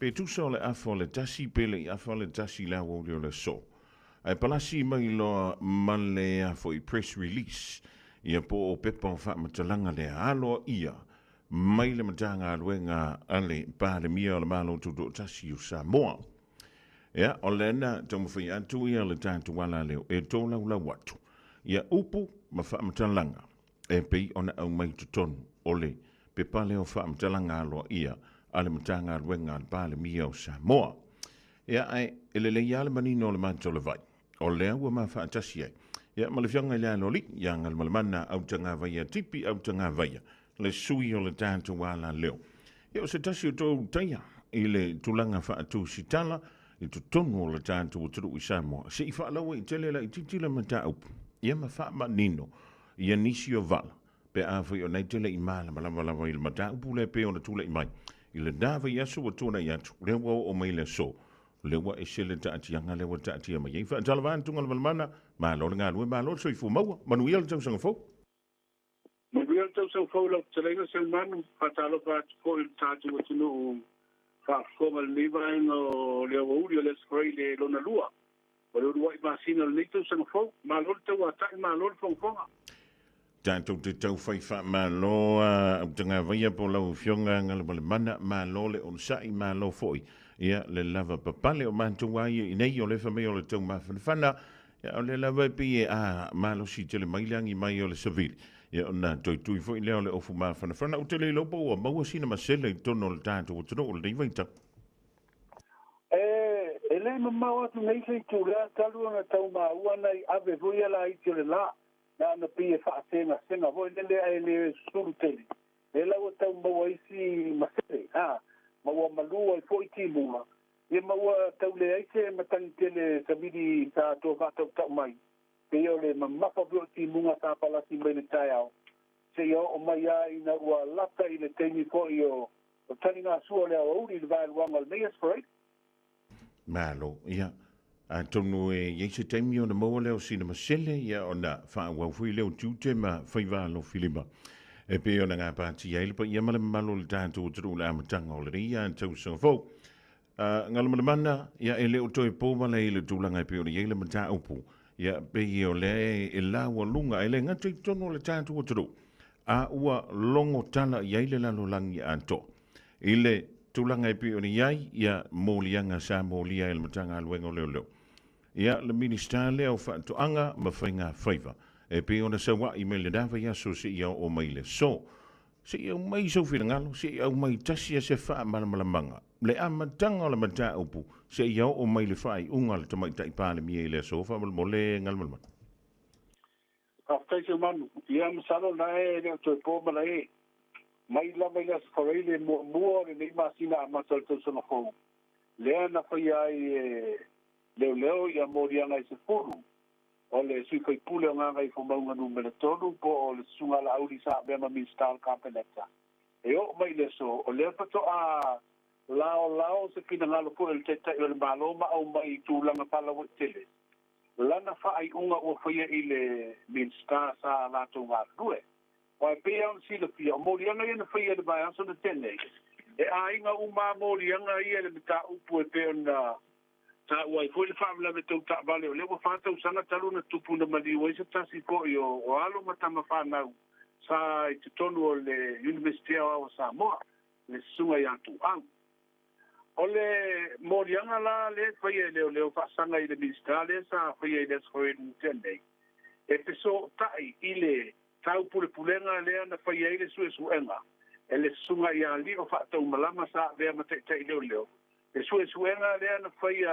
Pe tu so le afo le tasi pele I afo le tasi la wo le so. Ai palasi mai lo male afo I press release. Ia po o pepa o wha matalanga le alo ia. Mai le matanga aluenga ale pa le mia o le malo tuto tasi o Samoa. Ia o lena tamu whai atu ia le tātu wala leo e tō laula watu. Ia upu ma wha matalanga. E pei ona au mai tutonu o le pepa leo wha matalanga alo ia. Ale matanga aluenga ale pa le mia o Samoa. Ia ai ele le ia le manino le manto le vai. O lea ua ma wha atasi ai. Ia ma le whianga lea loli, ia ngal malamana au tanga vaia tipi au tanga vaia. Le sui o le tātu wala leo. Ia o se tasi o tō taia, I le tulanga wha atu sitala, I tu tonu o le tātu o turu I Samoa. Se I wha alaua I tele la I titila ma tā upu. Ia ma wha manino, ia nisi o vala. Pe awhi o nei tele I mala malama I le mata upu le pe o na tula I mai. I le dawa I asu o tōna I atu, rewa o mai le so. Lewa e sele ta atianga lewa ta atia mai. Ia wha talawan tunga le malamana, ma lo ngā rue, ma lo so I fu maua, manuia le tau sanga fau. Manuia le tau sanga fau lau talenga sang manu, patalo pa ko I tātu o tunu o whaakonga le niwa o leo uri o le skrei le lona lua. O leo rua I masina le tau sanga fau, ma lo le tau atai, ma lo le whongkonga. Tātou te tau whai wha ma loa, au tanga vaia po lau fionga ngala male mana, ma lo le on sai, ma lo foi. Ia le lava papale o mantu wai, I nei o le whamei o le tau mawhanawhana, ia o le lava pi e ma lo si tele mailangi mai o le savili. Ia o nā tui foi leo le ofu mawhanawhana, o tele lopo o maua sina masele I tono le tātou o tano o le neivaita. E le mamau atu nei sei tu rea talu na tau maua nei ave vuia la I tele la. Na pia whaatenga senga, voi lele ai le suru tele. E lau tau maua isi masere, maua malua I fo I timunga. E maua tau le aise matangi tele sabidi sa tō whātau tau mai. Pe o le mamapa vio timunga sa palasi mai le tai au. Se ia o mai a ina ua lata I le teimi fo I o tani ngā sua lea auri le vai luanga le meias parade. Malo, ia. A tonu e yeise taimi o na maua leo sina masele ia o na wha wawhui leo tūte ma whaiva lo filima. E pe o na ngā pāti aile pa ia male malo le tātou o turu le amatanga o le ria an tau sanga fau. Ngala malamana ia e leo toi pōmala I le tūlanga e pe o le yeile mata upu. Ia pe I o le e lawa lunga e le ngati tonu o le tātou o turu. A ua longo tala I aile lalo langi a to. I le tūlanga e pe o le iai ia mōlianga sa mōlia e le matanga aluenga leo leo. Ia le minister leo whaatoanga ma whainga whaiva. E pe ona sawa I me le dawa ia so se ia o mai le so. Se ia o mai so whirangalo, se ia o mai tasia se wha malamalamanga. Le amatanga o le mata upu, se ia o mai le whai unga le tamai tai pāle mie le so, wha malmole ngalmalman. Aftaisi manu, ia masalo na e leo toi pōmala e. Mai lava ia whareile mua le nei masina a matal tau sana whau. Lea na whai ai leo ia morianga I se furu. O le sui whai pule o nganga I whamaunga numele tonu, po o le sunga la auri sa bema ministal kampeneta. E o mai le so, o lea pato a lao se kina ngalo po el teta I o le maloma au mai tūlanga pala wa tele. Lana whaai unga o whaia I le ministal sa lato ngā rue. O e pia on sila pia, o morianga ia na whaia le bai aso na tene. E a inga uma morianga ia le mita upu e pia na ta wai foi le famla me tau ta vale o le wa fata usanga talu na tupu na mali wa isa tasi ko o alo matama fa na sa I tonu o le University o Samoa le sunga ya tu ang o le morianga la le fai le fa sanga I le ministeriale sa fai le scored tende e peso tai ile tau pulenga le na fai le suenga ele sunga ya li o fa tau malama sa ve mate tai leo e suenga le na fai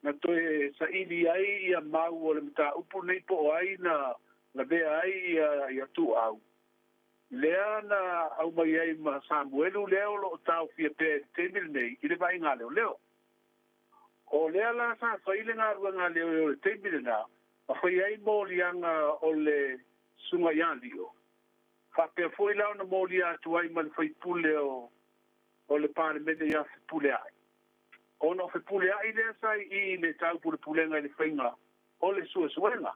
na toe sa ili ai ia mau o le mta upu nei po ai na bea ai ia tu au. Lea na au mai ai ma Samuelu leo lo tau fia pe temil nei, I le vai ngā leo. O lea la sa whaile ngā rua ngā leo le temil na, a whai ai mōrianga o le sunga iandio. Whapea fwoi lau na mōria atu ai man whai pule o le pāre mene ia pule ai. Ono fe pule ai le sai I le tau pulenga I le whainga o le suenga.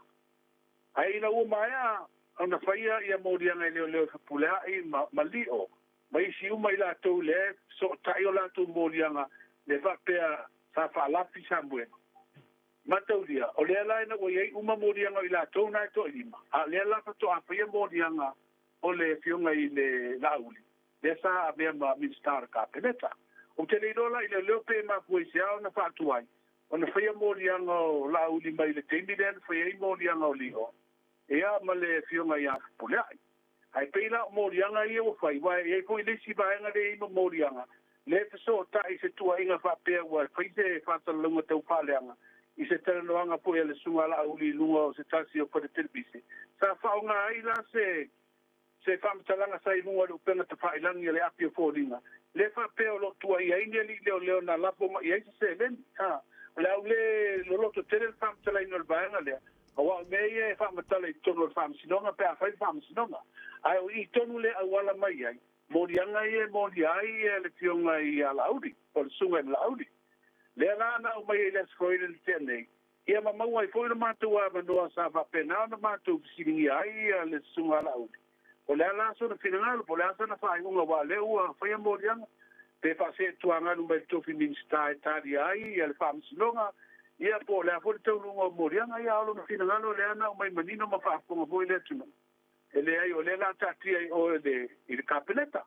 Ai ina ua maia, ona whaia ia mōrianga I leo fe pule ai ma lio. Ma isi uma I la tau le, so tai o la tau mōrianga le fa pea sa fa la fi sa bueno mataulia o le ala ina o ye uma morianga ila to na to lima a le ala fa to a fa morianga o le fionga i le lauli le sa a ma minister ka peneta o te le dola ile le pe ma poisia na fa tuai o na fa morianga o lauli mai le temilen fa morianga o liho ia ma le fionga ia pula ai peila morianga ia o fai vai e ko ile si vai nga le mo morianga le te so ta i se tua inga fa pe wa fai te fa ta lunga te upaleanga i se tele loanga po ele sunga la uli lunga o se tasi o pa te telebise sa fa nga ai la se fa mtalanga sa i lunga o penga te fa ilangi le api o fōringa le fa pe o lo tua i aini li leo na lapo ma i aisi se len le au le lo to tele fa mtala ino le baenga lea awa me e fa mtala i tono fa msinonga pe a fai fa msinonga ai o i tonu le awala mai ai morianga e moriai e le fionga i ala audi o le sunga i la audi le la na o mai le skoile le tene ia ma mau ai foi le matu a manoa sa va pena na matu silingi ai le sunga la audi o le la so na finalo po le sa na fa unga wa le ua foi morianga pe fa se tuanga no mai to fin sta italia ai le fam sinonga ia po le fo te lunga morianga ia lo na finalo le ana o mai manino ma fa ko mo le tuno ele ai o le la tati ai o le il capeleta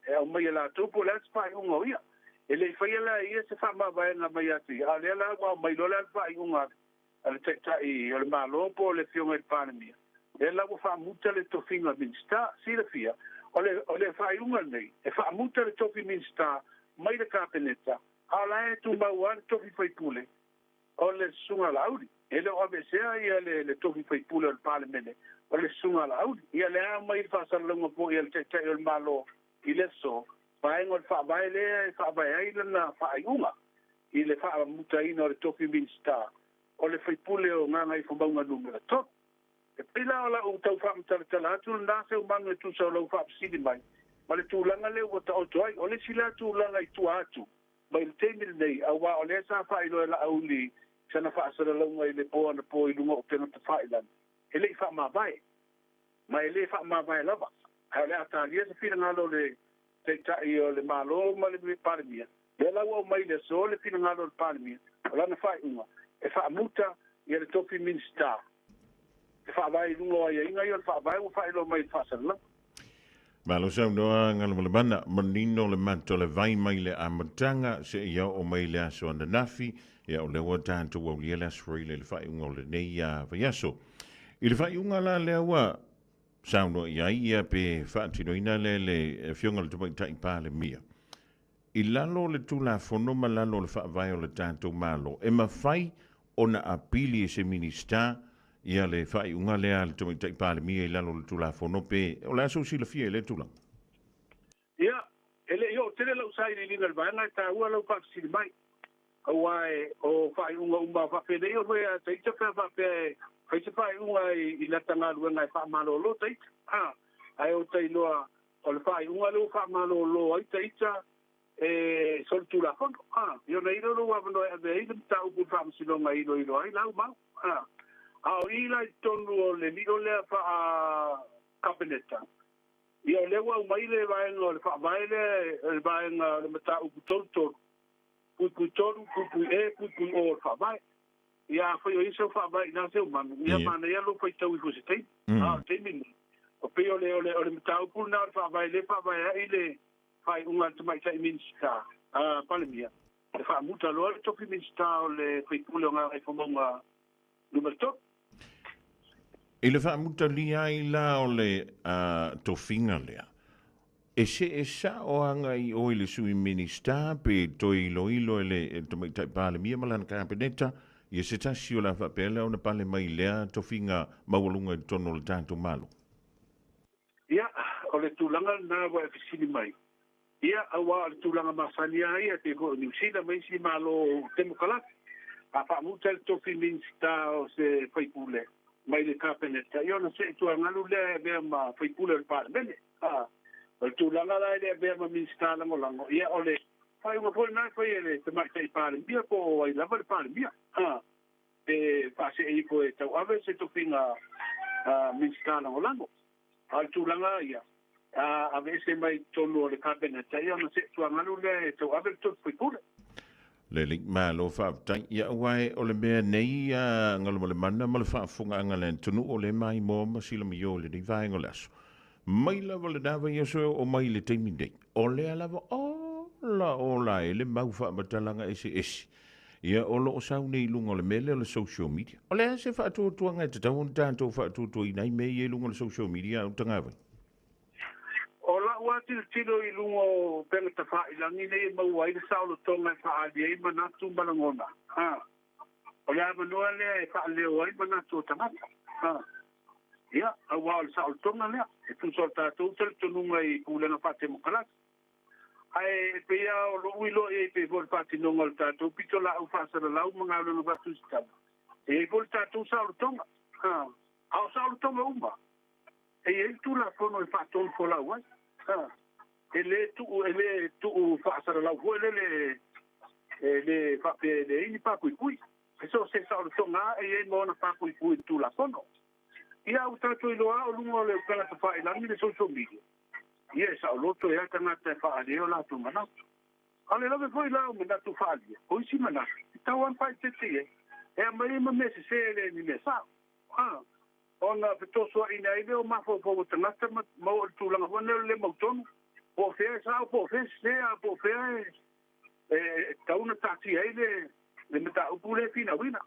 e o mai la tupo le spa unga ia ele fai la ia se fa ma vai na mai ati a le la wa mai lo la fa unga al teta i o le malo po le fionga il panemia e la wo fa muta le to finga minsta si le fia o le fa unga nei e fa muta le to minsta mai le capeleta ala e tu ma wan to fai pule o le sunga laudi ele o be se ia le to fai pule al panemene o le sunga laudi ia le mai fa sa longa po ia te il malo i le so vai ngol fa vai le fa vai ai na fa iunga i le fa muta ino le topi minsta o le fai pule o nga ngai fo banga numero to e pila ola o tau fa mta tala tu na se o manga tu so lo fa sidi mai ma le tu langa le o tau toi o le sila tu langa i tu atu mai le temil nei a wa o le sa fa ilo la auli sana fa sa lo ngai le po na po i lunga o tena te fa ilan ele fa ma vai mai le fa ma vai lava ha le ata lia se fina ngalo le te tai o le malo ma le parimia le la o mai le so le fina ngalo le parimia la na fa uma e fa muta ia le topi minsta e fa vai lungo ia inga ia fa vai o fa ilo mai fa sa la Malo sa noa ngalo le bana manino le manto le vai mai le amatanga se ia o mai le aso anda nafi ia o le wata to o le la srile le fai unga le nei ia fa yaso i le fai unga la le wa sauno ia pe fa tino ina le fionga le tupai tai pa le mia i lalo le tu la fono ma lalo le fa vai o le tanto malo e ma fai ona apili e se minista ia le fai unga le al tupai tai pa le mia i lalo le tu la fono pe o la aso si le fia le tula ia ele yo tele lo sai ni linga vai na ta ua lo pa si mai awai o fai unga umba fa pe le o ia tai te fa pe fai se fai unga i la tanga lua ngai fa malo lo tai ai o tai loa o le fai unga lo fa malo lo ai tai ta e soltu la fondo io nei lo wa no e dei ta u fa si lo ngai lo ai la ma o i la tonu le miro le fa capeleta io le wa mai le vai no le fa vai le vai le mata u tolto pu o fa vai ia foi isso fa vai na se man ia mana ia lo foi tau i fosse tem tem min o pe ole mata u na fa vai ile fai unga te mai tai minsta palemia e fa muta lo to fi minsta le foi pulo nga e fomonga numero to i le fa muta lia i la o le to finga lea e sa o anga i o le sui minsta pe to ilo ele to mai tai palemia malan ka peneta ia se tasi o la fa pele o na pale mai lea to finga mawalunga i tono le tanto malo ia o le tulanga na wa fisini mai ia awa le tulanga masania ia te ko New Zealand mai si malo democrat pa muta to fi minsta o se fai pule mai le capeneta io non sei tu angalu le be ma fai pule pa bene o tulanga la le be ma minsta la molango ia ole fai mo pole na fai ele te mai tai pa bia ko ai la pa bia e pa se i ko e tau ave se to finga minsta la molango al tulanga ia a veces mai tonu le capeneta ia no se tu angalu le to ave to fai pule Le lik ma lo fa tai ia wai o le mea nei ngalo mo le mana ma le fa funga ngale tunu o le mai mo ma sila mi yo le di vai ngolas. Mai la le dava ia so o mai le teimi dei. O le ala o la e le mau fa matalanga ese. Ia o lo sau nei lunga le mele o le social media. O le se fa tu ngai te tau tanto fa tu nai me ye lunga le social media o tanga vai. O la ua tilo i lungo pele ta wha i langi nei mau ai le saulo tonga e wha ali ei manatu malangona. O le amanua lea e wha leo ai manatu o tangata. Ia, a wā le saulo tonga lea. E tu sol tātou tele tonunga i kūlenga whate mokalata. Ai pe ia o lo uilo e pe vol pati no ngol tato pito la u fa sa la u manga lo va tu sta e vol tato sa lo tonga au sa lo tonga umba e el tu la fono e fa ton fo la wa ele tu fa sa la u ele fa pe de ni pa kui e so se sa lo tonga e mo na pa kui tu la fono ia u tato i lo a lu mo le pela fa ila ni le social media. Ia sa o loto e ata ngata e whaaleo la tu manatu. Ale lawe foi la o manatu whaaleo. O isi manatu. I tau an pai te te e a mai ma me se se ele ni me sa. Ona petosua ina ile o mafo po tangata ma o tūlanga wane le mautonu. Po fea sa o po fea se a po fea tauna tati eile le meta upule fina wina.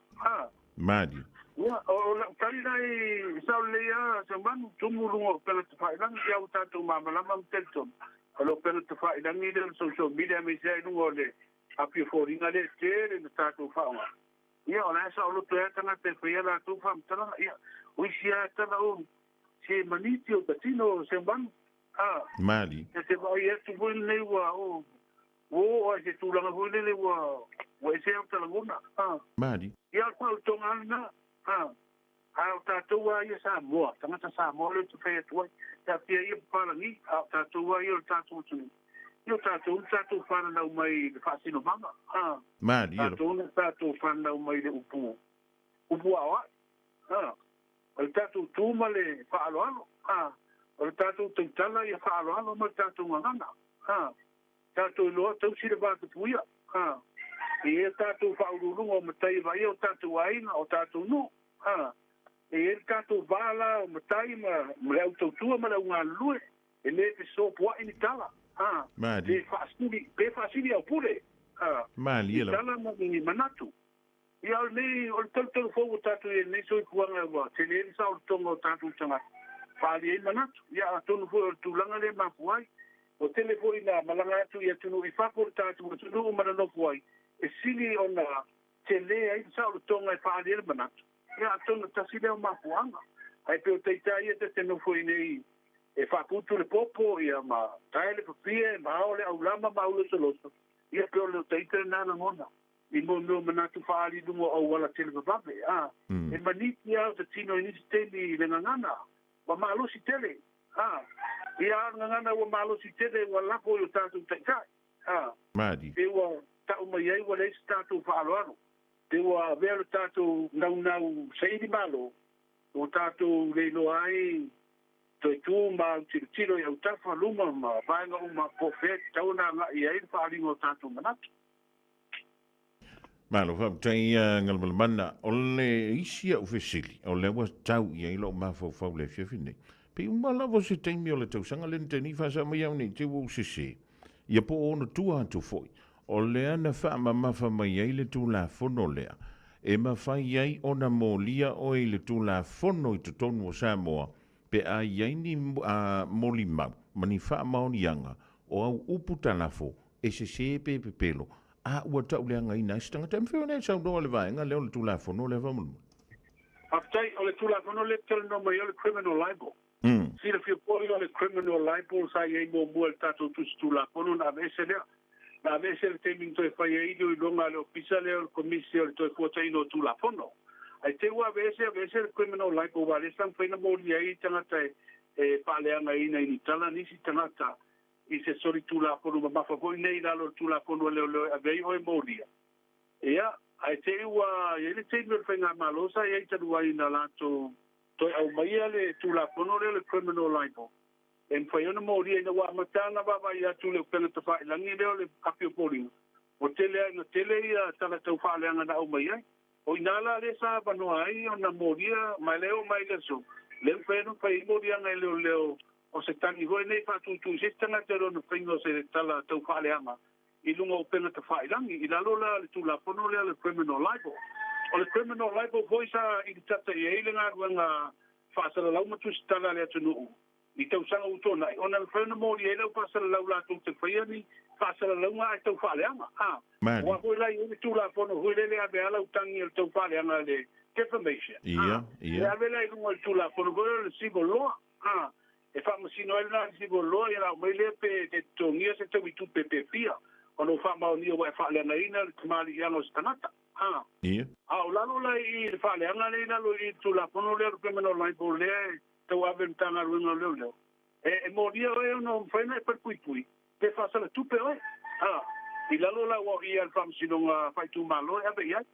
Madi. Ia, o la tari nai sao lea sa manu tumulungo pela te whailangi ia utatu mamalama mtelton. Alo pela te whailangi le social media me se nungo le api foringa le tere le tatu whaunga. Ia, o la sa o loto ea tanga te whaia la tu whamtalanga. Ia, uisi ea tanga o se maniti o tatino se manu. Madi. E te vai e tu vui nei wa o a se tūlanga vui nei wa e se au talanguna. Madi. Ia, kwa utonga ana. Au tātou a ia sa moa, tangata sa moa le tu whea tuai, ta pia ia parangi, au tātou a ia o tātou tunu. Ia tātou whanau mai le whaasino mama. Madi. Tātou whanau mai le upu. Upu awa. O le tātou tūma le whaaloalo. O le tātou tautala ia whaaloalo ma tātou ngangana. Tātou loa tau sire bātu puia. E tātou whaururunga o matai vai o tātou aina o tātou no. E tātou wala o matai ma le autotua ma le unga lue. E le pe so pua ini tala. Madi. Pe whaasiri au pure. Madi. Tala ma ni manatu. Ia o nei o le tautau fōu tātou e nei soi kuanga wa. Te le sa o tonga o tātou tanga. Whaali e manatu. Ia a tonu fōu o tūlanga le mapuai. O telefoni na malanga atu ia tunu i whakor tātou o tunu o mananopuai. E sili o na te le ai sa o tonga e whaali e manatu. Ia tonu tasi leo mapuanga. Ai peo teitai e te tenu foi nei e whakutu le popo ia ma tae le papia e mao le au lama ma ulo soloso. Ia peo leo teitai nana ngona. I mo manatu whaali dungo au wala tele papape. E maniti au te tino i nisi teni le ngangana. Wa maalosi tele. Ia ngangana wa maalosi tele wa lapo yo tātou teitai. Madi. E wa tau mai ai wa leisi tātou whaaloano. Te wa vero tātou nau seiri malo, o tātou leilo ai, toi tū ma tiro i au tafa luma ma vaenga o ma pofet, tau na nga i ai whaaringo tātou manatu. Malo whautai ngalmalamana, o le isia ufesili, o le wa tau i ai lo mafau le fiafine. Pe umalawo se teimi o le tausanga le teni whasa mai au nei te wau sese. Ia po ono tua atu foi. O lea na wha mafa mai ai le tū la fono lea. E mawhai ai o na mōlia o i le tū la fono i tonu o Samoa. Pe a iai ni moli mau. Mani wha maoni anga. O au upu talafo. E se pe pelo. A ua tau lea ngai nai. Stanga tam whio nei sau doa le vaenga. Leo le tū la fono le whamunu. Aftai o le tū la fono le tele no mai o le criminal libel. Sira whio pori o le criminal libel sa iai mo mua le tātou tusi tū la fono na vese lea. Na vese le teiming toi whai e ido i longa le opisa leo le komisi o le toi fuata ino tu la fono. Ai te ua vese le criminal libel wa le sang whaina mōri ai tangata e pāleanga ina ini tala nisi tangata i se sori tu la fono ma mawhakoi nei lalo tu la fono leo a vei oe mōria. Ia, ai te ua i le teiming o whainga malosa i ai tanua ina lato toi au maia le tu la fono leo le criminal libel. En whaiona mōria ina wā matana wawa i atu leo pena ta whailangi leo le apio pōringa. O te lea ia na tele ia tala tau whaaleanga na au mai ai. O inala le sa panoa ai o na moria mai leo mai le so. Leo whenu whai moria ngai leo o se tangi hoi nei whatutu se tanga te rono whingo se tala tau whaaleanga. I lunga o penga te whairangi. I lalo la le tula pono lea le criminal libel. O le criminal libel hoi sa i tata i eilenga ruanga whaasara lau matu se tala lea tunu. I tau sanga utona. O na whenu moria leo whaasara lau la tau te whaiani. Whaasara lau ngā e tau whaaleanga. Wa hoi lai ui tula pono hoi lele a beala utangi el tau whaaleanga le defamation. Ia. Le a vela i lunga le tula pono hoi le civil law. E whamasino ele na civil law i rau mai le pe te tongia se tau i tu pe pia. Ono whamaunia wa e whaaleanga ina le tamali i ango stanata. Ia. Au lalo lai i le whaaleanga le ina lo i tula pono le criminal libel le tau aventanga ruinga leo. E moria oi ono whaina e perpuipui. Te whasala tupe oi. I lalo la wa i al whamsinonga whaitu malo e abe iai.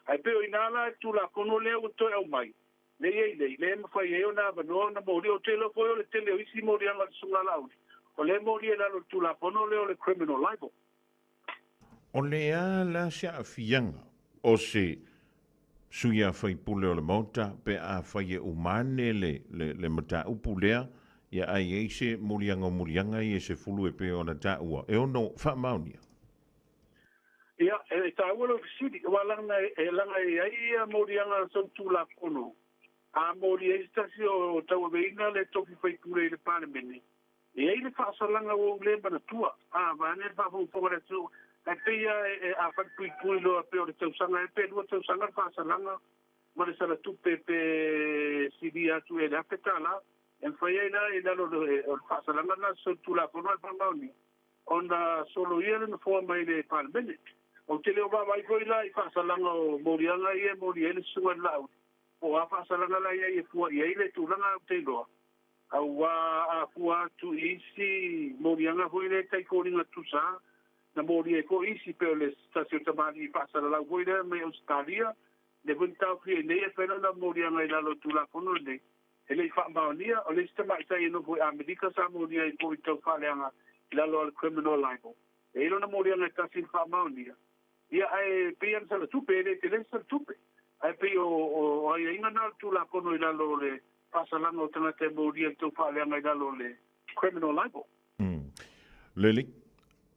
Ai peo inala tula pono leo to e au mai. Le iei le mawhai eo na vanoa na mori o telo koe o le tele o isi mori anga sunga lauri. O le mori e lalo tula pono leo le criminal libel. O lea la sia fianga o se suia whai pule o le mauta pe a whai e umane le mata upu lea ia ai eise murianga i e se fulu e pe o na ta ua. E ono wha maunia? Ia, e ta ua lo fisiri. Wa langa e ai murianga son tula pono. A mori e stasi o tau veina le toki whai pule i le parlemene. E ai le whaasalanga o le mana tua. Vane whaafonga le tu. E peia a whakpui pui loa pe o le tausanga. E pe lua tausanga whaasalanga. Ma le sara tupe pe siri atu e le apetala. En whai na e lalo o le whaasalanga na so tula pono e whamauni. Ona solo ia le na fua mai le parlemene. O te leo wawai koi la i whaasalanga o morianga i e mori e le sunga lau. O a whaasalanga la ia i e fua i e le tūlanga o te loa. Au a fua tu isi morianga hoi le taikoringa tusa. Na mori e ko isi pe o le stasio tamari i whaasala lau hoi le me Australia. Le wintau ki e nei e whena na morianga i lalo tūla kono nei. E le i whaamaunia o le stamai tai e no hoi Amerika sa moria i ko i tau whaaleanga i lalo al criminal libel. E ilo na morianga i tasi whaamaunia. Ia ai pian sala tupe e le te le sala tupe. Ai pe o ai inga na tula kono i lalo le pasalanga o tanga te moria tau whaaleanga i lalo le criminal libel. Lele,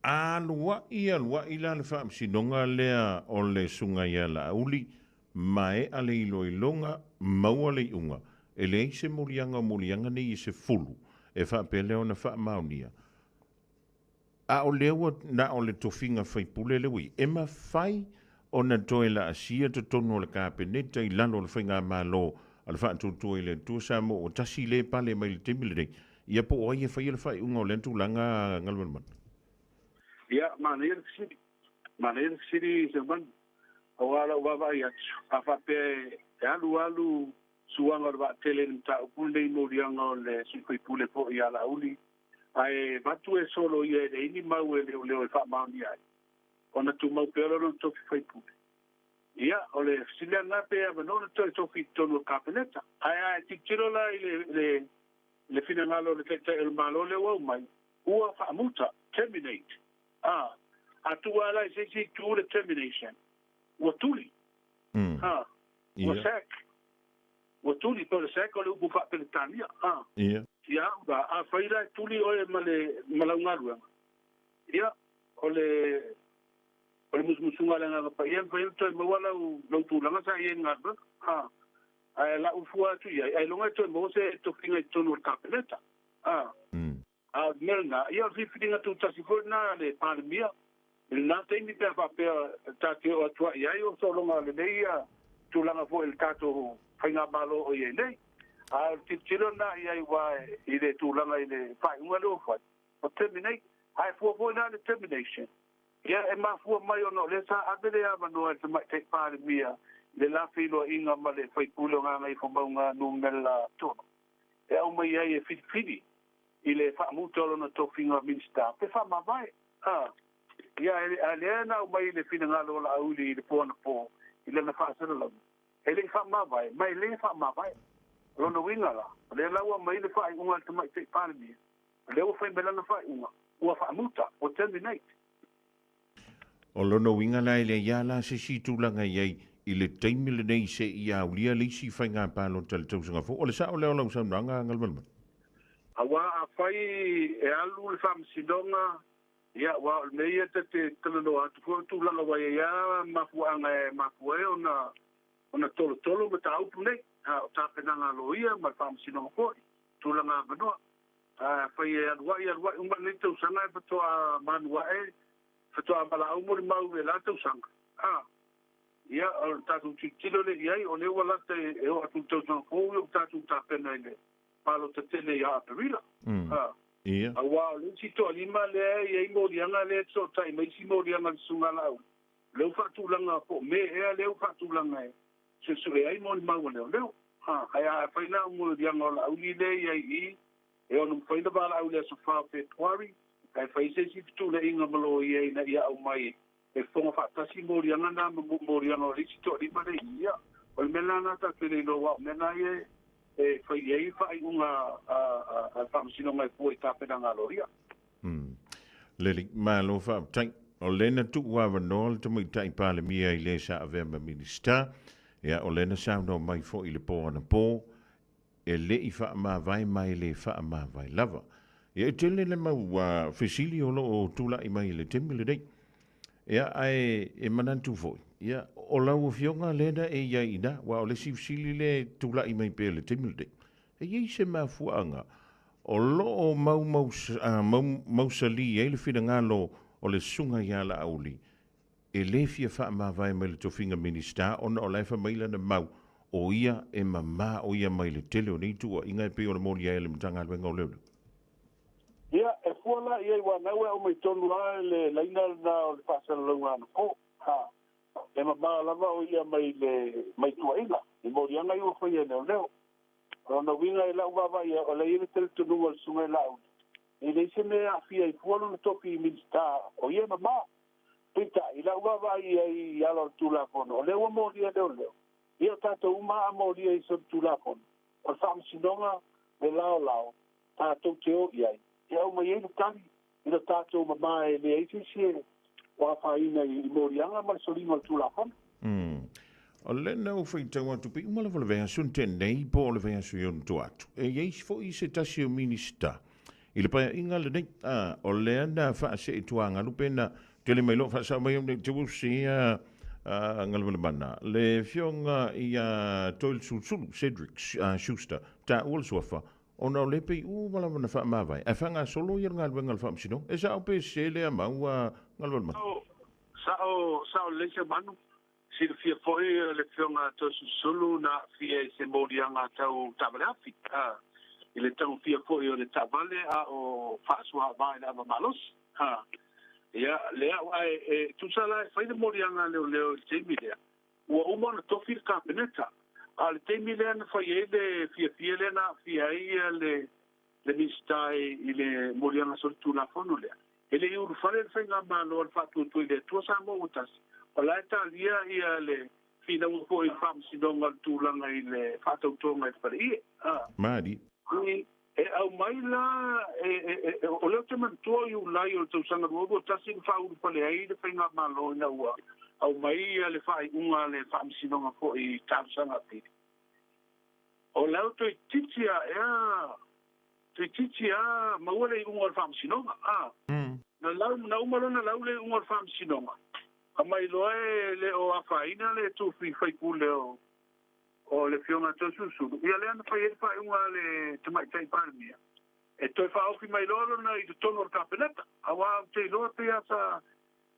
alua i la le whaamsinonga lea o le sunga ia la uli mae ale ilo ilonga maua le unga. E le se murianga nei i se fulu e whaapeleo na whaamaunia. A o lewa na o le tofinga whai pule le wii. E ma whai o na toe la asia to tono le kāpeneta i lalo le whainga malo al whaatutu i le tuasa mo o tasi le pale mai le temile rei. Ia po oai e whai le whai unga o le ntulanga ngalman. Ia, mana ia kisiri. Mana ia kisiri se man. O ala wawa i atu. A whape e alu suanga wa tele nta upule i morianga o le sifai pule po i ala uli. Ai batu e solo i e ini mau e leo e wha mauni ai. Ona tu mau peolo no toki whaipule. Ia, o le fisilia nga pe ava no to toki tonu kapeneta. Ai titiro la i le fina ngalo le tete el malo le wau mai. Ua wha muta, terminate. Atu ala i se tu le termination. Ua tuli. Ua sek. Ua tuli po le sek o le upu wha peletania. Ia. Ia, a whaira tuli oe malaungarua. Ia, o le musmusunga le ngā pa ian, whaira toi mawala u lautulanga sa ian ngarua. Ai la ufua tu ia, ai longa toi mawase e tokinga i tonu kapeneta. A melna, ia whiwhiringa tu tasifo na le pandemia. Il nā teimi pia whapea tāke o atua iai o solonga le neia tūlanga fo il tātou whainga malo o iei nei. A tiro na iai wae i le tūlanga i le whainga leo whai. O terminate, ai fua na le termination. Ia e mafua mai ono, le sa abele a manoa te mai te pandemia, le la whilo inga ma le whaikulo ngā ngai whamaunga numela tono. E au mai iai e whiwhiri i le whaamutolo na tōwhinga minsta. Pe whamawai, ia e lea na mai le fina ngalo la auli i le pōna pō, i le na whaasara lau. E le whamawai, mai le whamawai. Rona wingala, le laua mai le whai unga te mai te pandemia. Le ua whai melana whai unga, ua whaamuta, o terminate. O lono winga lai le ia la se si tūlanga iei i le teimi le nei se i au lia lisi whai ngā pālo tala tausanga fo. O le sao leo lau sa nanga ngalmalma. Awa a whai e alu le whamsidonga, ia wa nei e te talano atu fo tūlanga wai ia mafuanga e mafua e ona tolo ma ta upu nei, o ta penanga lo ia ma whamsidonga fo, tūlanga manoa. Whai e aluai, umma nei tausanga e patoa manua e, patoa mala umori mau e la tausanga. Ia, o tātou tilo le iai, o leo walata e o atu tausanga fo, o tātou ta pena ele. Palo te tele ia perila. Ia. Awa, le si to alima le ia ingo lianga le so tai mai si mo lianga sunga lau. Leu fatulanga po me e leu fatulanga e. Se sure ai mo mau leo. Ai a faina mo lianga la uli le ia I. E ono faina bala uli so fa pe twari. Ai faise si tu le inga malo ia na ia au mai. E fonga fatasi mo lianga na mo lianga le si to alima le ia. O mena na ta tele no wa mena ye e fai ei fai unga a whamasino mai pua I tāpena ngā loria. Leli, malo wha tai, o lena tu wawa noa, te mui tai pāle mia I le sa avema minista, o lena sauno mai fo I le pō ana pō, e le I wha ma vai mai le wha ma vai lava. E tele le mau whisili o lo o tula I mai le temile dei. Ai e manantu foi. O lau fionga lena e ia ina, wa o le sifsili le tula I mai pe le temilde. E iei se mafuanga, o lo o mausali e le whina ngalo o le sunga ia la auli, e le fia wha ma vai mai le tofinga minista, ona o laifa mai lana mau, o ia e mama o ia mai le tele o nei tua, inga e pe o le moli e le mtanga alwenga o leule. Ia, e fuala ia I wanaue au mai tonu le laina na o le pasana launga ana po. E mama lava o ia mai tuaila. I morianga I o whai e leo. Rona winga I lau wawa ia o le ire tele tunu al sunga I lau. I leise me a fia I fualo na topi I minsta o ia mama. Pita, I lau wawa I alo tula kono. O leo moria leo. Ia tato uma a moria I so tula kono. O whamsinonga le lao. Tato teo iai. Ia o mai e tali. Ina tato mama e le eisi sie. Wa whaina I morianga ma solima tula kono. O lena o whai tau atu pi umala wala venga sun te nei po o le venga su yon tu atu. E yeis fo I se tasi o minista. I le paia inga le nei, o lea na wha se I tuanga lupena te le mailo wha sa mai o te wusi ngalwala mana. Le fionga I toil sulsulu, Cedric Schuster, ta ual suafa. O na o le pei wala wana wha mawai. E whanga solo I ngalwa ngal wha msino. E sa o pe se le amau ngalwala mana. Sao leise manu. Si le fia foi le fionga to sulu na fia se morianga tau tabalafi. I le tau fia foi o le tabale o fasua vai na malos. Ia lea ai tu sala fai le morianga leo temile. O uma na tofi kapeneta. Al temile na fai le fia le na fia le mistai I le morianga soltuna fonule. Ele ur fare fai na malo al fatu tu le tu sa mo utas. Ola Italia ia le fina un po I whamsidonga tūlanga I le whatautonga I whare Māri. E au mai la, o leo te mantua I ulai o le tausanga ruogo, tasi whauru pale ai le whainga malo ina ua. Au mai ia le whai unga le whamsidonga po I tausanga piri. O leo toi titia maua le unga le whamsidonga. Na umarona lau le unga le whamsidonga. A mai loe le o afaina le tu fai pule o le fionga to susu. Ia le ana fai unga le te mai tai parmia. E toi fa ofi mai loro na I tono kapeneta. Awa te loa pe asa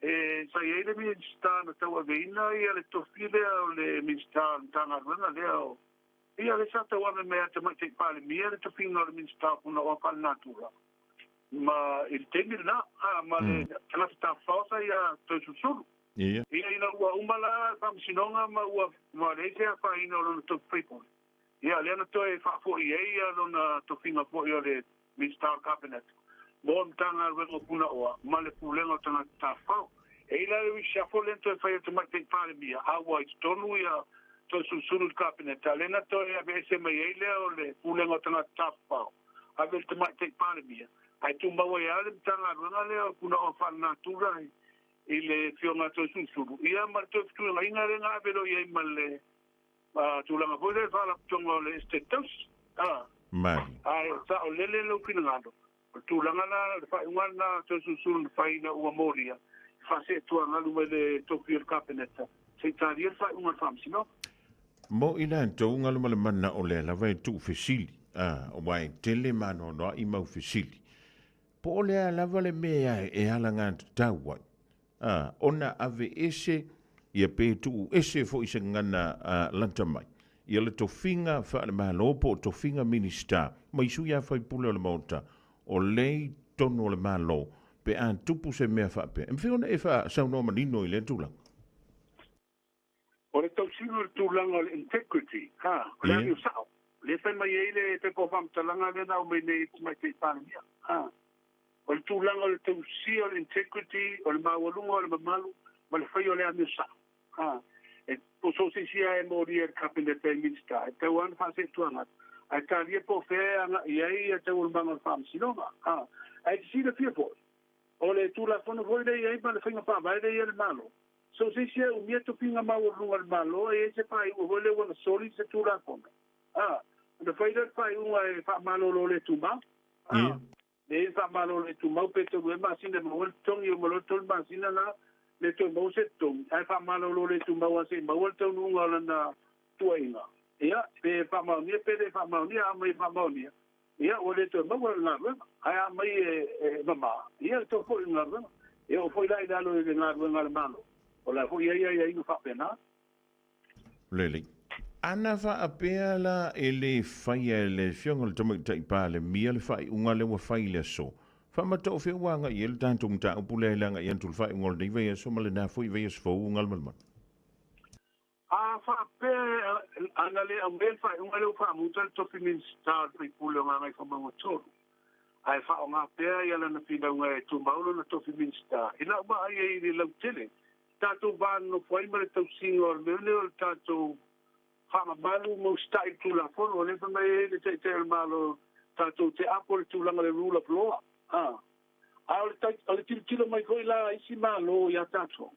sa ele mi sta na tawa veina ia le tofile o le minsta tanga rana le o. Ia le sa tawa me te mai tai parmia le tofinga o le minsta kuna o pal natura. Ma il temil na ma le kana ta fausa ia to susu. Ia ina ua umala whamsinonga ma reise a whaina o lona toku whaipoi. Ia leana toi whafoi a lona tofinga poi o le Mr. Cabinet. Mo mtanga rengo puna oa, ma le pulenga o tanga ta whau. Ila le wisiafo lento e whaia te mai te pare mia. Awa I tonu ia to susuru Cabinet. Leana toi a vese mai eile o le pulenga o tanga ta whau. A vese te mai te pare mia. Ai tu maua ia le mtanga renga leo puna o whanatura ile fionga to susuru ia ma to tu nga inga renga pero ia male tu langa pode fala tongo le status Mari. ai sa o lele lo kinangado tu langa na fa ngana to susuru fa ina u moria fa se tu nga lu le to pir cabinet se taria fa un fam sino Mo ina to nga lu male mana o le la vai tu fesili o wai tele mano no I mau fesili po le la vale mea e ala nga tau ona ave ese ia pe tu ese fo isa ngana lanta mai ia le tofinga fa le malopo tofinga minister mai su ia fai pule le mota o lei tono le malo pe an tupu se mea fa pe en fiona e fa sa no manino i le tula o le tau sino tu langa integrity le ni sao le fa mai ele pe ko fam talanga le na o me nei mai te pania o le tūlanga o le tausi o le integrity o le mawalunga o le mamalu ma le whai o le anu sa. E po so se sia e mori e cabinet e minister. E tau anu whase tuanga. E ta ria po whea anga i ei e tau ulmanga wham sinonga. E te sida pia po. O le tūla whana hoi rei ei ma le whainga wha vai rei e le malo. So se sia u mia tupinga mawalunga le malo e se pai u hoi le wana soli se tūla whana. Le whai unga e wha malo lo le tūma. Le fa malo le tu mau pe tu ma sina mo tong yo mo tol ma sina na le tu mo se tong ai fa malo le tu mau se mo tong nu ngala na tu ainga ia pe fa mau ni pe de fa mau ni a mai fa mau ni ia o le tu mo na ai a mai mama ia to fo na ia o foi lai dalo le na malo o la foi ia no fa pena Lele ana fa apea la ele faia le fionga le tomo tai pa le mia le fai unga le wa fai le so fa ma to fe wanga i le tanto mta upule langa i antul fai ngol de ve so male na foi ve so unga le mal fa pe ana le ambel fai unga le fa mutal to finin star pe pulo nga fa mo to ai fa nga pe ia le na fina nga tu maulo na to finin star ina ba ai le lo tele tato van no foi male to singo le le tato fama malu mo stai tu la fono le fa mai le te malo tato te apple tu la le rule of law al tilo mai coi la isi malo ya tato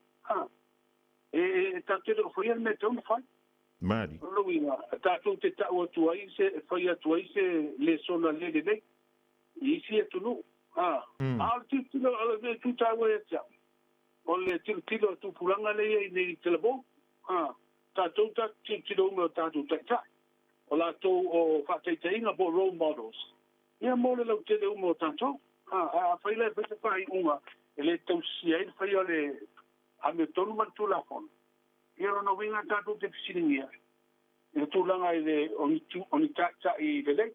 e tato lo foi el meto no fa Mari lo winga tato te ta o tu ai se foi a tu ai se le sono le de isi e tu no al tilo al tu ta o ya o le tilo tu pulanga le nei telebo tātou ta tiro mo tātou ta o la to o whakaitainga po role models ia mo le lau te leo mo tātou a whaile pete whai unga e le tau sia i whai o le a me tonu man tu la fon ia rono winga tātou te pisiringia i le tūlanga i le oni ta i le lei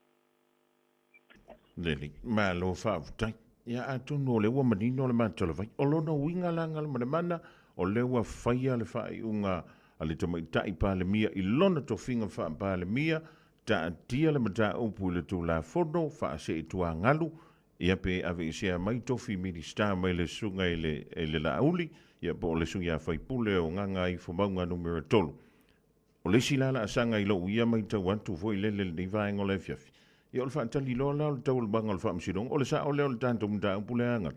Lele ma lo fa tai ia atu no le wa manino le matolo vai o lono winga langa le mana o le wa faia le fai unga ale to mai tai pa le mia I lona to finga fa pa le mia ta tia le mata upu le tu la fono fa se tu ngalu ia pe ave se mai to fi minister mai le sunga ele la uli ia po le sunga fa pule o nganga I fo maunga numero tolu o le silala sanga I lo ia mai ta wantu foi le ni va ngole fiafi ia o fa tali lo la to le bangal fa msidong o le sa o le tanto mta upu le anga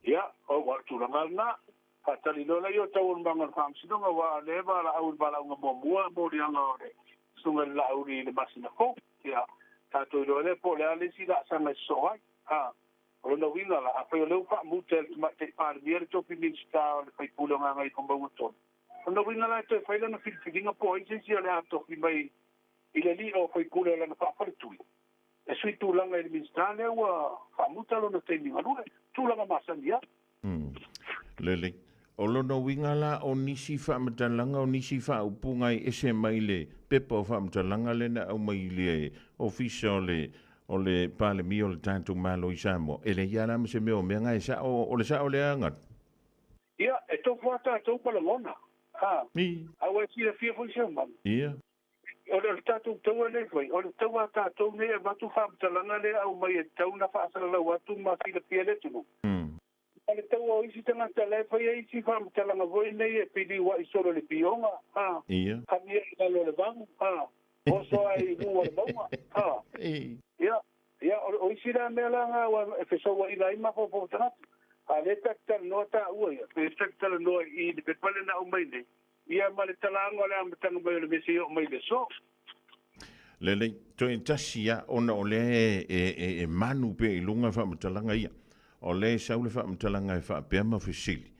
ia o wa tu la na patali lola yo tawon bangal fam sidonga wa leva la aul bala nga bomua bodi anga ore sunga la auri le masina ko ya tato lola po le ale sida sanga soai o no winga la apo lo fa mutel ma te par bier to pinista le pai pulo nga ngai komba moton o no winga la te faila na filfinga po i se le ato fi mai ile li o pai pulo la na fa fa tu e sui tu langa il ministane wa fa mutalo na te ni ngale tu langa masandia Lele o lono winga la o nisi wha matalanga o nisi wha upunga I ese mai le pepa o wha matalanga le na au mai le ofisa o le pale mi o le tantu malo I Samoa e le iara ma se meo mea ngai sa o le sa o le angat ia e to fuata to pala mona mi au e si le fia fo se man ia o le tatu tau le foi o le tau tatu ne e watu wha matalanga le au mai e tau na wha asala lau atu ma si le pia le tunu ale tau o isi tanga tala fa ia isi fa tala nga voi nei e pili wa I solo le pionga ia kamia I lo le bang o so ai mua le bang ia o isi la me la nga wa e feso wa ila ima fo tanga Ale taktal no ta ua ia. Pe taktal no I pe pale na umai nei. Ia male talango le amatanga mai le mesi o mai le so. Le to tasia ona ole e manu pe lunga fa mtalanga ia. Ole saule fa mtalanga fa pe ma fisili.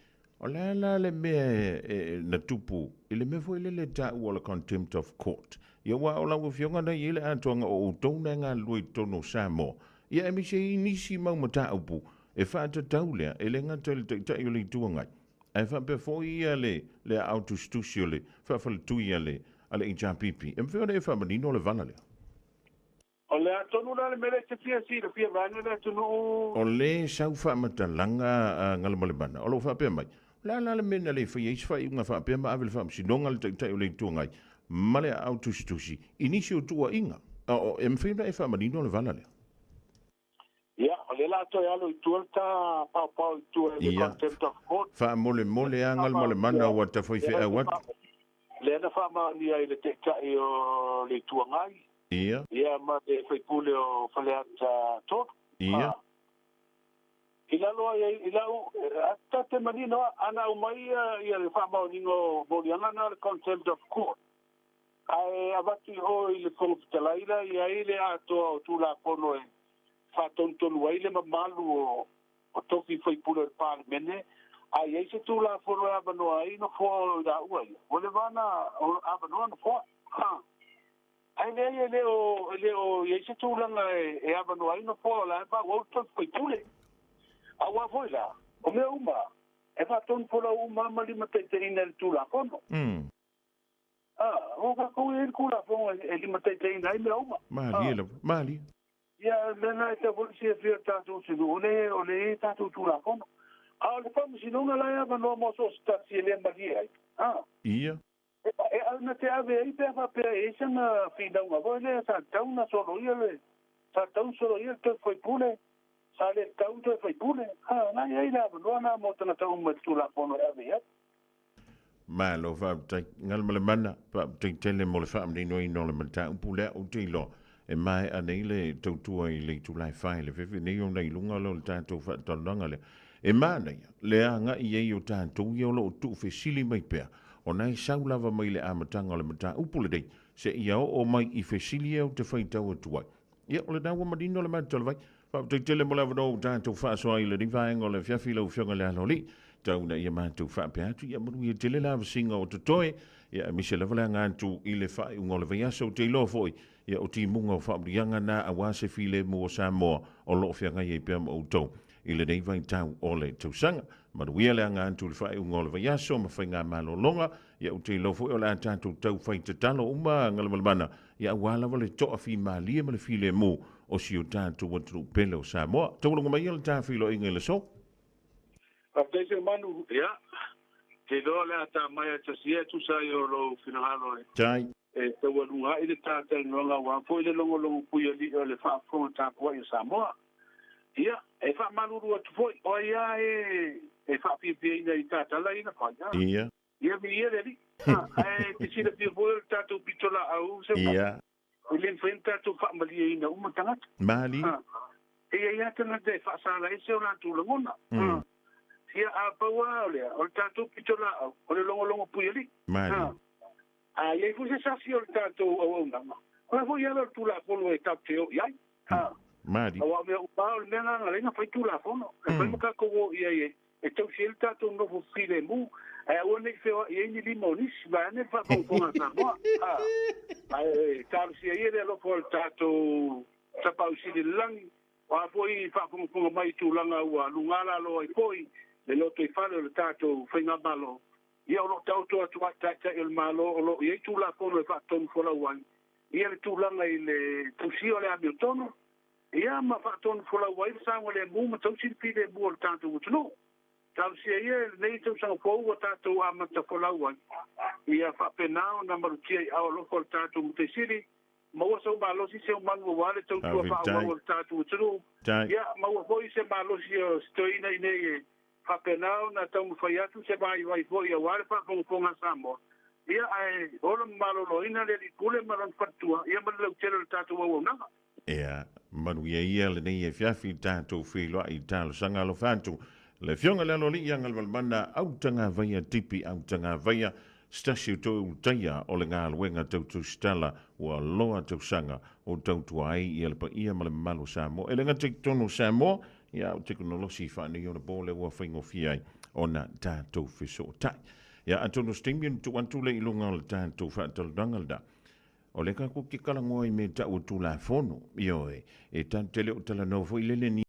Ole le me na tupu ile me foi le ta wala contempt of court. Ia wa ola wo fionga na ile antonga o tona nga lui tono samo. Ia mi se inisi mau mata upu. E fa ta taulea ele nga tele ta ile tuanga. E fa pe foi ia le autostusio le fa fa tu ia le ale inja pipi. E mfeo e fa manino le vana le. Ole atonu na le mele te fia si, le fia vana le atonu. Ole sau fa matalanga ngalamale bana. Olo fa pe mai. La le mena le fa yeis fa unga fa pe ma avel fa sinonga le ta ile tuanga. Male autostusi. Inisio tua inga. O e mfeo e fa manino le vana le. Ia, ole la to ya lo tuelta pa tu le contempt of court. Fa mole angal mole mana wa ta foi fe wat. Le na fa ma ni ai le te ka o le tuangai. Ia. Ia ma de foi pule o fale ata tot. Ia. Ila lo ila ata te manino ana o mai ia le fa ma ningo bolianga na le contempt of court. Ai abati o ile konfitalaira ia ile ato tu la pono e fa tonton waile ma malu o toki foi pule pa mene. Ai ese tu la fono abano ai no fo da ua. Ole vana abano no fo. Ai le o ese tu la e abano ai no fo la pa o to foi pule. Awa foi la. O me uma. E fa ton fola uma mali mate ina tu la fono. O ka ko e ku la fono e li mate ina ai me uma. Mali. Ya lena te volisi fia tatu sinu ole tatu tu la fono. Le famo si non la ia no mo so sta si le magia. Ia. Na te ave ai pe fa pe e sana fi da una vole sa ta una solo ia le. Sa ta un solo ia te foi pule. Sa le ta un te foi pule. Na ia ila no na mo tana ta un tu la fono ave ia. Malo fa ta ngal male mana pa te tele mo le fa ni no le mata un pule o te lo. E mai anei le tautua I le tu lai fai le fefe nei o nei lunga lo le tātou fa tonanga le. E mana le anga I ei o tātou I o lo tu fe sili mai pea. O nai sau lava mai le amatanga o le mata upule dei. Se ia o mai I fe sili o te fai tau atuai. Ia o le nawa madino le mata le vai. Fa te tele mo lava no tātou fa soa I le rivaenga o le fiafila u fionga le aloli. Tau na ia mātou fa pea atu. Ia manu ia tele lava singa o te toe. Ia mise lava le ngantu I le fai ungo le vaiasa o te ilo foi. Ia o ti munga o whaamrianga na a wase file mua Samoa o loo whianga I pia mo tau. I le nei vai tau o le tausanga. Maruia le anga antu le whae ungo le vaiaso ma whainga malo longa. Ia o te lofo o le antātou tau whai te talo uma ngalamalmana. Ia wala wale toa fi maalia ma le file mo o si o tātou watu pele o Samoa. Taulunga mai le tā filo inga le so. Aptese manu, ia. Te doa le ata mai ata sia tu sa I o lo finahalo e. Tai. E te walunga I le tātai nonga wa fo I le longo puia li o le whaafronga tāpua I Samoa. Ia, e wha manuru atu foi. O ia e whaapipia ina I tātala ina whai. Ia. Ia mi ia reri. Te sira pia foi le tātou pitola au se mo. Ia. O le whain tātou whaamalia ina umatangata. Mali. Ia tana te whaasara e se o nātu langona. Ia a paua o lea. O le tātou pitola au. O le longo puia li. Mali. Ia fu se sasi o le tātou au nama. O le foi ala tu la polo e tau te o iai. Mali. Awa mea upa o le mea nganga lenga fai tu la fono. E fai maka kogo ia e tau si el tātou nofu file mu. E ua nei feo i eini lima o nisi. Ba ane wha konga Samoa. Tāru si a iere alo po le tātou tapau si le langi. O a foi wha konga mai tu langa ua lungala lo ai poi. Le loto I whale le tātou whainga malo. Ia o lo tau toa tua tata il malo o lo ia tu la fono e whaatonu fola uai. Ia le tūlanga I le tausio le Hamiltono. Ia ma whaatonu fola uai sanga le mu ma tausiri pide mu o le tātou utunu. Tau sia ia nei tausanga pou o tātou amata fola uai. Ia whaapenao na marutia I ao loko o le tātou mutesiri. Maua sau malosi se o manu o wale tautua whaawau o le tātou utunu. Ia maua hoi se malosi o stoina I nei whapenao na tau mwhai atu se mai vai foi a wale whakonga Samoa. Ia ai ora malolo ina le pule maran fatua. Ia malau telo le tātou au nanga. Ia, manu ia le nei e fiafi tātou whiloa I tālo sanga lo whantu. Le fionga le loli ia ngal malmana au tanga vaia tipi au tanga vaia stasio to taia o le ngā luenga tautu stala ua loa tau sanga o tautu ai ia le pa ia ma le malo Samoa. E le ngā te tono Samoa ia o teknolosi whani o le bole ua whaingo fiai o na tātou whiso tai. Ia atono stingian tu antule ilunga o le tātou whātaludanga da. O le kako ki kalangoa I me tau tu la fono, io e tan tele o tala no fo ilele ni